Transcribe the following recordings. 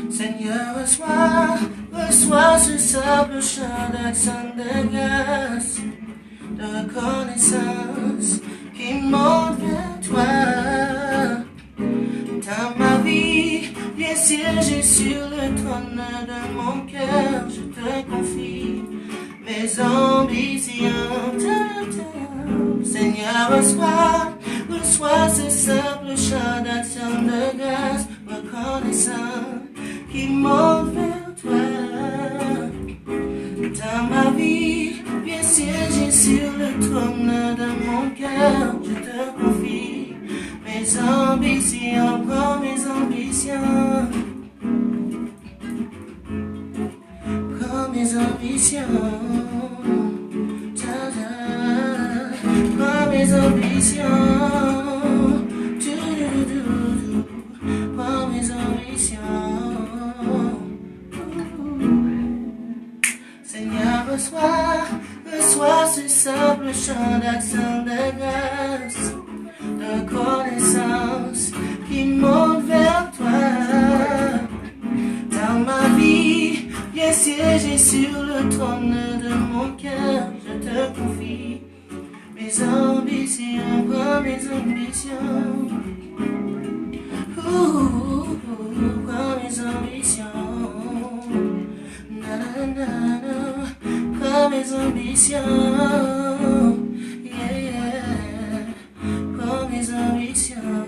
Seigneur, reçois ce simple chant d'action de grâce, de reconnaissance qui monte vers toi. Dans ma vie, viens siéger sur le trône de mon cœur, je te confie mes ambitions. Seigneur, reçois ce simple chant d'action de grâce, reconnaissant qui monte vers toi. Dans ma vie, viens siéger sur le trône de mon cœur, je te confie mes ambitions, prends mes ambitions, prends mes ambitions, prends mes ambitions, prends mes ambitions. Seigneur, reçois ce simple chant d'action de grâce, de connaissance qui monte vers toi. Dans ma vie, viens siéger sur le trône de mon cœur, je te confie mes ambitions, prends mes ambitions, prends mes ambitions, prends mes ambitions, yeah, yeah. Prends mes ambitions.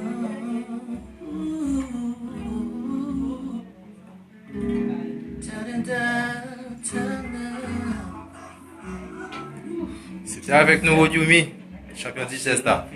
C'était avec nous, Yumi, champion d'Ichesta.